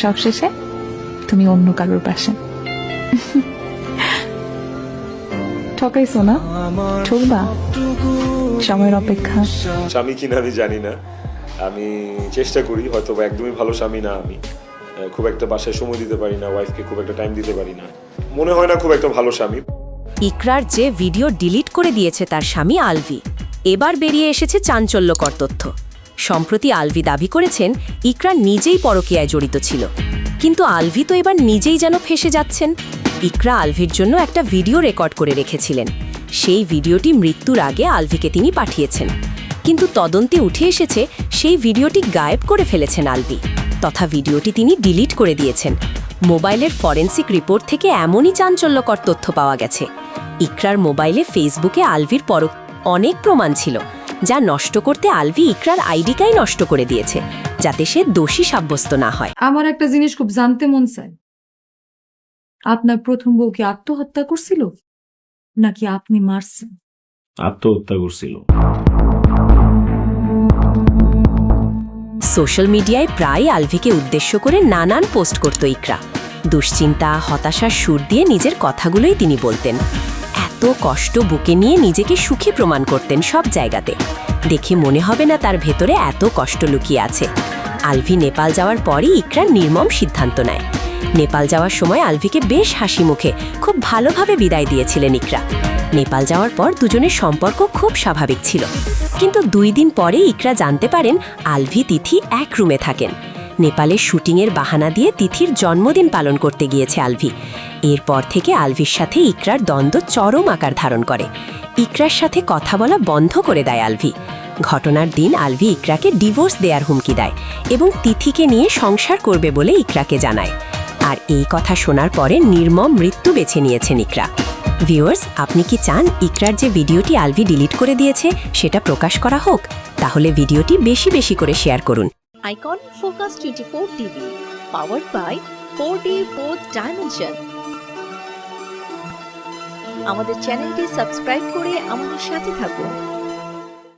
সবশেষে তুমি অন্য কারোর পাশে। ঠকাইছো না? ঠকবা? সময়ের অপেক্ষা। স্বামী কিনা আমি জানি না, আমি চেষ্টা করি, হয়তো একদমই ভালো স্বামী না আমি, খুব একটা বাসায় সময় দিতে পারি না, ওয়াইফকে খুব একটা টাইম দিতে পারি না, মনে হয় না খুব একটা ভালো স্বামী। ইকরার যে ভিডিও ডিলিট করে দিয়েছে তার স্বামী আলভি, এবার বেরিয়ে এসেছে চাঞ্চল্যকর তথ্য। সম্প্রতি আলভি দাবি করেছেন ইকরা নিজেই পরকীয়ায় জড়িত ছিল, কিন্তু আলভি তো এবার নিজেই যেন ফেঁসে যাচ্ছেন। ইকরা আলভির জন্য একটা ভিডিও রেকর্ড করে রেখেছিলেন, সেই ভিডিওটি মৃত্যুর আগে আলভিকে তিনি পাঠিয়েছেন, কিন্তু তদন্তে উঠে এসেছে সেই ভিডিওটি গায়েব করে ফেলেছেন আলভি, তথা ভিডিওটি তিনি ডিলিট করে দিয়েছেন। মোবাইলের ফরেন্সিক রিপোর্ট থেকে এমনই চাঞ্চল্যকর তথ্য পাওয়া গেছে। ইকরার মোবাইলে ফেসবুকে আলভির অনেক প্রমাণ ছিল, যা নষ্ট করতে আলভি ইকরার আইডিটাই নষ্ট করে দিয়েছে, যাতে সে দোষী সাব্যস্ত না হয়। আমার একটা জিনিস খুব জানতে মন চায়, আপনার প্রথম বউ কি আত্মহত্যা করছিল নাকি আপনি মারছেন? আত্মহত্যা করছিল। সোশ্যাল মিডিয়ায় প্রায় আলভিকে উদ্দেশ্য করে নানান পোস্ট করত ইকরা। দুশ্চিন্তা, হতাশার সুর দিয়ে নিজের কথাগুলোই তিনি বলতেন। এত কষ্ট বুকে নিয়ে নিজেকে সুখী প্রমাণ করতেন সব জায়গাতে। দেখে মনে হবে না তার ভেতরে এত কষ্ট লুকিয়ে আছে। আলভি নেপাল যাওয়ার পরই ইকরার নির্মম সিদ্ধান্ত নেয়। নেপাল যাওয়ার সময় আলভিকে বেশ হাসি মুখে খুব ভালোভাবে বিদায় দিয়েছিলেন ইকরা। নেপাল যাওয়ার পর দুজনের সম্পর্ক খুব স্বাভাবিক ছিল, কিন্তু 2 দিন পরে ইকরা জানতে পারেন আলভি তিথি এক রুমে থাকেন। নেপালের শুটিংয়ের বাহানা দিয়ে তিথির জন্মদিন পালন করতে গিয়েছে আলভি। এরপর থেকে আলভির সাথে ইকরার দ্বন্দ্ব চরম আকার ধারণ করে। ইকরার সাথে কথা বলা বন্ধ করে দেয় আলভি। ঘটনার দিন আলভি ইকরাকে ডিভোর্স দেওয়ার হুমকি দেয় এবং তিথিকে নিয়ে সংসার করবে বলে ইকরাকে জানায়। আর এই কথা শোনার পরে নির্মম মৃত্যু বেছে নিয়েছেন ইকরা। ভিউয়ার্স, আপনি কি চান ইকরার যে ভিডিওটি আলভি ডিলিট করে দিয়েছে সেটা প্রকাশ করা হোক? তাহলে ভিডিওটি বেশি বেশি করে শেয়ার করুন। Icon focus 24 TV, powered by 4D Fourth Dimension। আমাদের চ্যানেলটি সাবস্ক্রাইব করে আমাদের সাথে থাকুন।